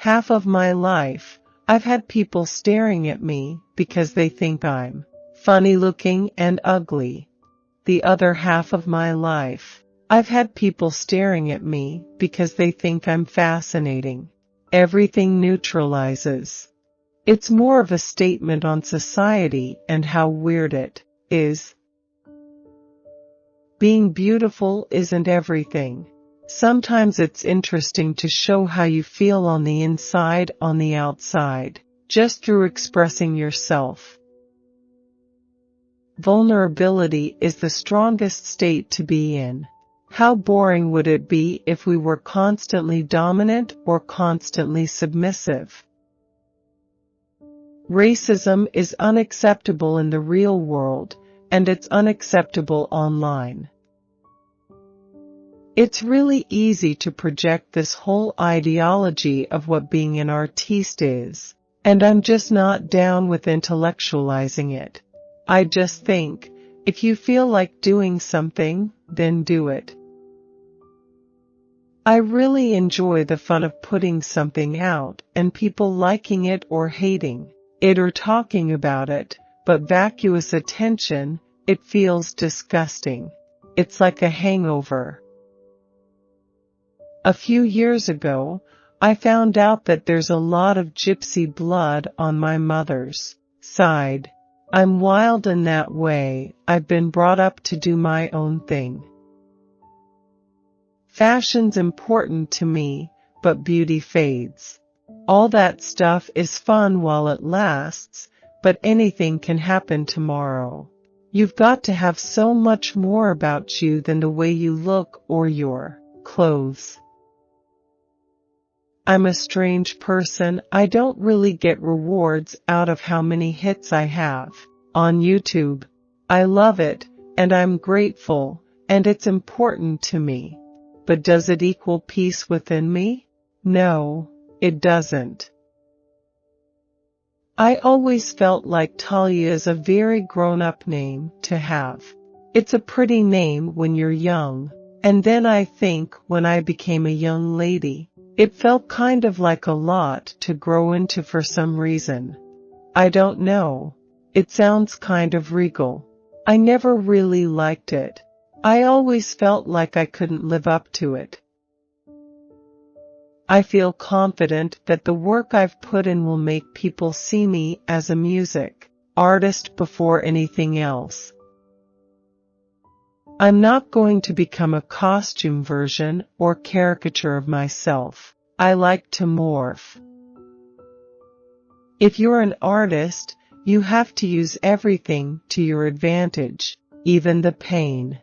Half of my life, I've had people staring at me because they think I'm funny looking and ugly. The other half of my life, I've had people staring at me because they think I'm fascinating. Everything neutralizes. It's more of a statement on society and how weird it is. Being beautiful isn't everything. Sometimes it's interesting to show how you feel on the inside, on the outside, just through expressing yourself. Vulnerability is the strongest state to be in. How boring would it be if we were constantly dominant or constantly submissive? Racism is unacceptable in the real world, and it's unacceptable online. It's really easy to project this whole ideology of what being an artiste is, and I'm just not down with intellectualizing it. I just think, if you feel like doing something, then do it. I really enjoy the fun of putting something out and people liking it or hating it or talking about it, but vacuous attention, it feels disgusting. It's like a hangover. A few years ago, I found out that there's a lot of gypsy blood on my mother's side. I'm wild in that way. I've been brought up to do my own thing. Fashion's important to me, but beauty fades. All that stuff is fun while it lasts, but anything can happen tomorrow. You've got to have so much more about you than the way you look or your clothes. I'm a strange person. I don't really get rewards out of how many hits I have on YouTube. I love it, and I'm grateful, and it's important to me. But does it equal peace within me? No, it doesn't. I always felt like Tahliah is a very grown-up name to have. It's a pretty name when you're young, and then I think when I became a young lady, it felt kind of like a lot to grow into for some reason. I don't know. It sounds kind of regal. I never really liked it. I always felt like I couldn't live up to it. I feel confident that the work I've put in will make people see me as a music artist before anything else. I'm not going to become a costume version or caricature of myself. I like to morph. If you're an artist, you have to use everything to your advantage, even the pain.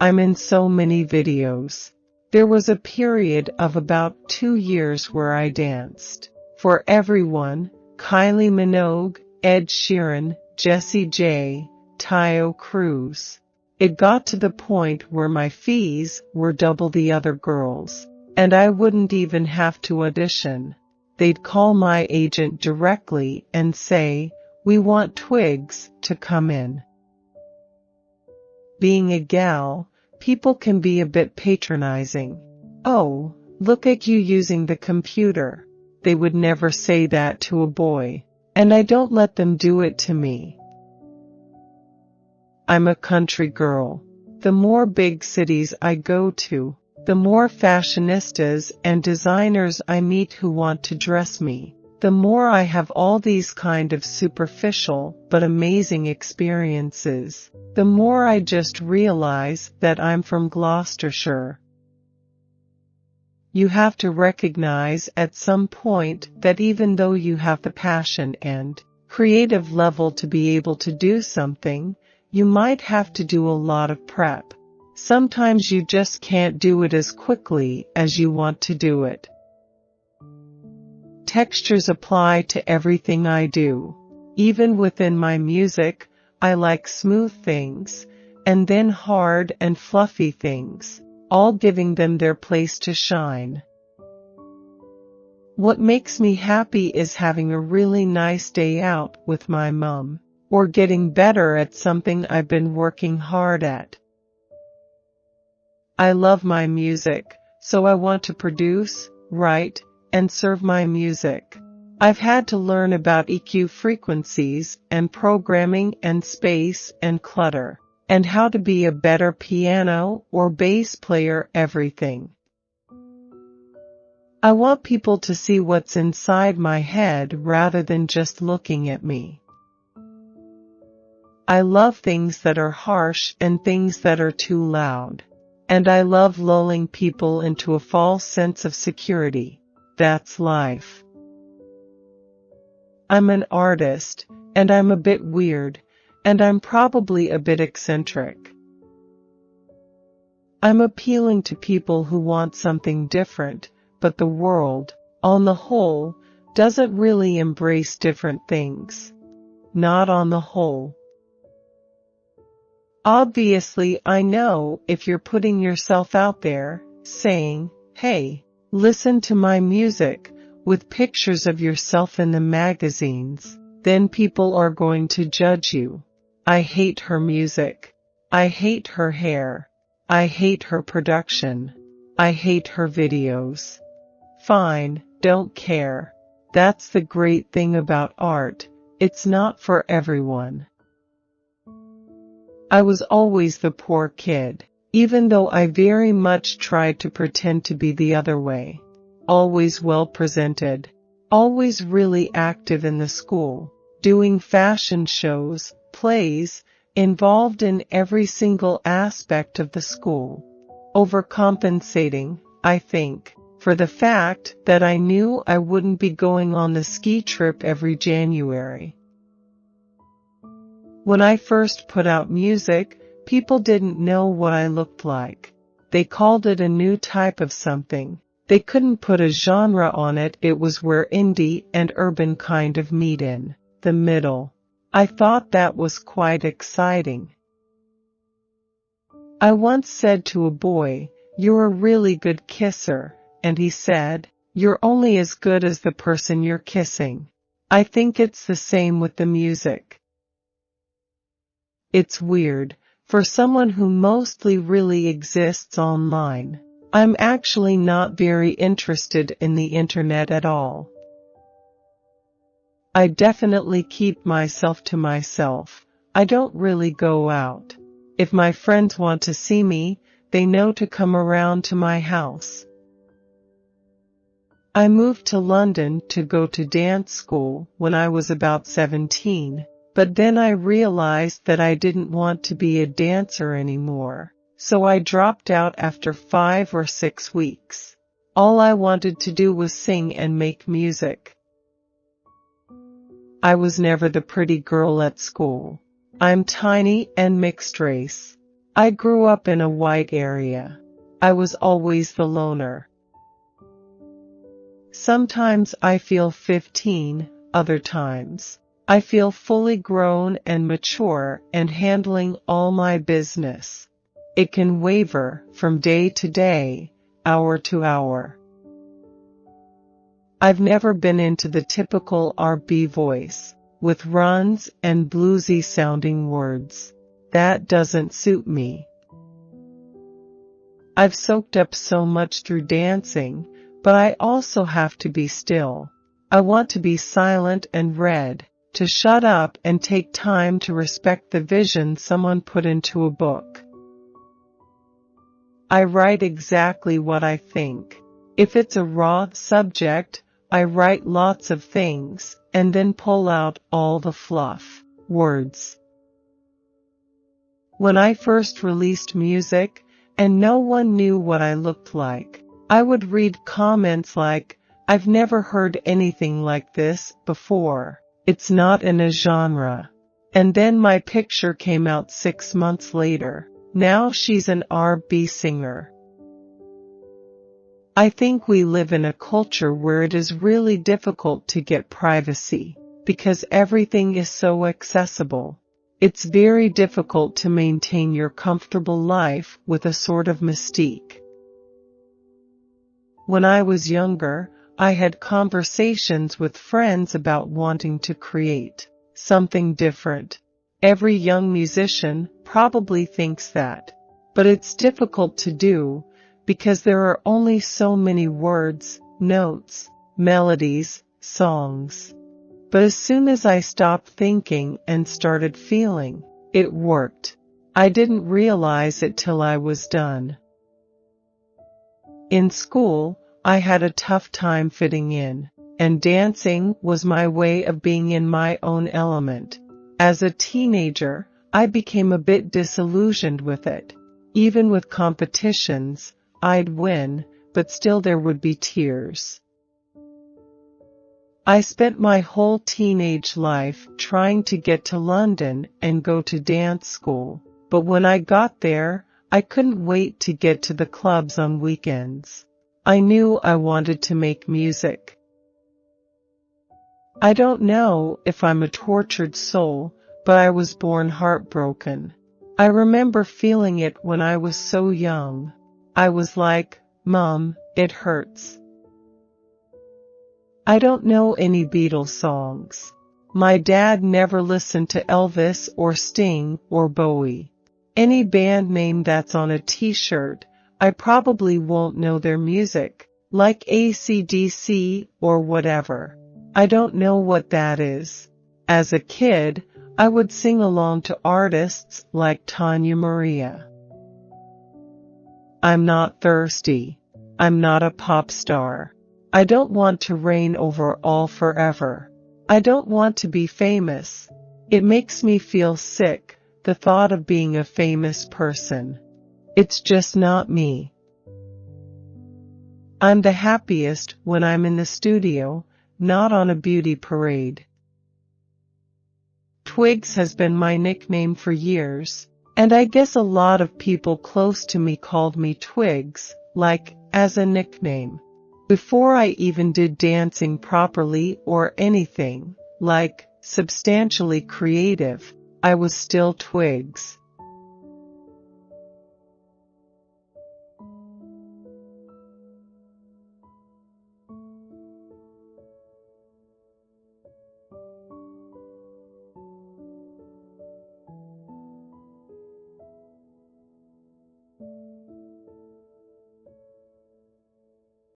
I'm in so many videos. There was a period of about 2 years where I danced for everyone: Kylie Minogue, Ed Sheeran, Jessie J, Tayo Cruz. It got to the point where my fees were double the other girls, and I wouldn't even have to audition. They'd call my agent directly and say, "We want Twigs to come in." Being a gal, people can be a bit patronizing. "Oh, look at you using the computer." They would never say that to a boy, and I don't let them do it to me. I'm a country girl. The more big cities I go to, the more fashionistas and designers I meet who want to dress me, the more I have all these kind of superficial but amazing experiences, the more I just realize that I'm from Gloucestershire. You have to recognize at some point that even though you have the passion and creative level to be able to do something, you might have to do a lot of prep. Sometimes you just can't do it as quickly as you want to do it. Textures apply to everything I do. Even within my music, I like smooth things, and then hard and fluffy things, all giving them their place to shine. What makes me happy is having a really nice day out with my mom, or getting better at something I've been working hard at. I love my music, so I want to produce, write, and serve my music. I've had to learn about EQ frequencies and programming and space and clutter, and how to be a better piano or bass player, everything. I want people to see what's inside my head rather than just looking at me. I love things that are harsh and things that are too loud. And I love lulling people into a false sense of security. That's life. I'm an artist, and I'm a bit weird, and I'm probably a bit eccentric. I'm appealing to people who want something different, but the world, on the whole, doesn't really embrace different things. Not on the whole. Obviously, I know if you're putting yourself out there, saying, "Hey, listen to my music," with pictures of yourself in the magazines, then people are going to judge you. I hate her music. I hate her hair. I hate her production. I hate her videos. Fine, don't care. That's the great thing about art. It's not for everyone. I was always the poor kid, even though I very much tried to pretend to be the other way. Always well presented, always really active in the school, doing fashion shows, plays, involved in every single aspect of the school. Overcompensating, I think, for the fact that I knew I wouldn't be going on the ski trip every January. When I first put out music, people didn't know what I looked like. They called it a new type of something. They couldn't put a genre on it. It was where indie and urban kind of meet in the middle. I thought that was quite exciting. I once said to a boy, "You're a really good kisser," and he said, "You're only as good as the person you're kissing." I think it's the same with the music. It's weird, for someone who mostly really exists online. I'm actually not very interested in the internet at all. I definitely keep myself to myself. I don't really go out. If my friends want to see me, they know to come around to my house. I moved to London to go to dance school when I was about 17. But then I realized that I didn't want to be a dancer anymore, so I dropped out after 5 or 6 weeks. All I wanted to do was sing and make music. I was never the pretty girl at school. I'm tiny and mixed race. I grew up in a white area. I was always the loner. Sometimes I feel 15, other times I feel fully grown and mature and handling all my business. It can waver from day to day, hour to hour. I've never been into the typical R&B voice, with runs and bluesy sounding words. That doesn't suit me. I've soaked up so much through dancing, but I also have to be still. I want to be silent and read, to shut up and take time to respect the vision someone put into a book. I write exactly what I think. If it's a raw subject, I write lots of things, and then pull out all the fluff, words. When I first released music, and no one knew what I looked like, I would read comments like, "I've never heard anything like this before. It's not in a genre." And then my picture came out 6 months later. Now she's an R&B singer. I think we live in a culture where it is really difficult to get privacy, because everything is so accessible. It's very difficult to maintain your comfortable life with a sort of mystique. When I was younger, I had conversations with friends about wanting to create something different. Every young musician probably thinks that. But it's difficult to do, because there are only so many words, notes, melodies, songs. But as soon as I stopped thinking and started feeling, it worked. I didn't realize it till I was done. In school, I had a tough time fitting in, and dancing was my way of being in my own element. As a teenager, I became a bit disillusioned with it. Even with competitions, I'd win, but still there would be tears. I spent my whole teenage life trying to get to London and go to dance school, but when I got there, I couldn't wait to get to the clubs on weekends. I knew I wanted to make music. I don't know if I'm a tortured soul, but I was born heartbroken. I remember feeling it when I was so young. I was like, "Mom, it hurts." I don't know any Beatles songs. My dad never listened to Elvis or Sting or Bowie. Any band name that's on a t-shirt, I probably won't know their music, like AC/DC or whatever. I don't know what that is. As a kid, I would sing along to artists like Tanya Maria. I'm not thirsty. I'm not a pop star. I don't want to reign over all forever. I don't want to be famous. It makes me feel sick, the thought of being a famous person. It's just not me. I'm the happiest when I'm in the studio, not on a beauty parade. Twigs has been my nickname for years, and I guess a lot of people close to me called me Twigs, like, as a nickname. Before I even did dancing properly or anything, like, substantially creative, I was still Twigs.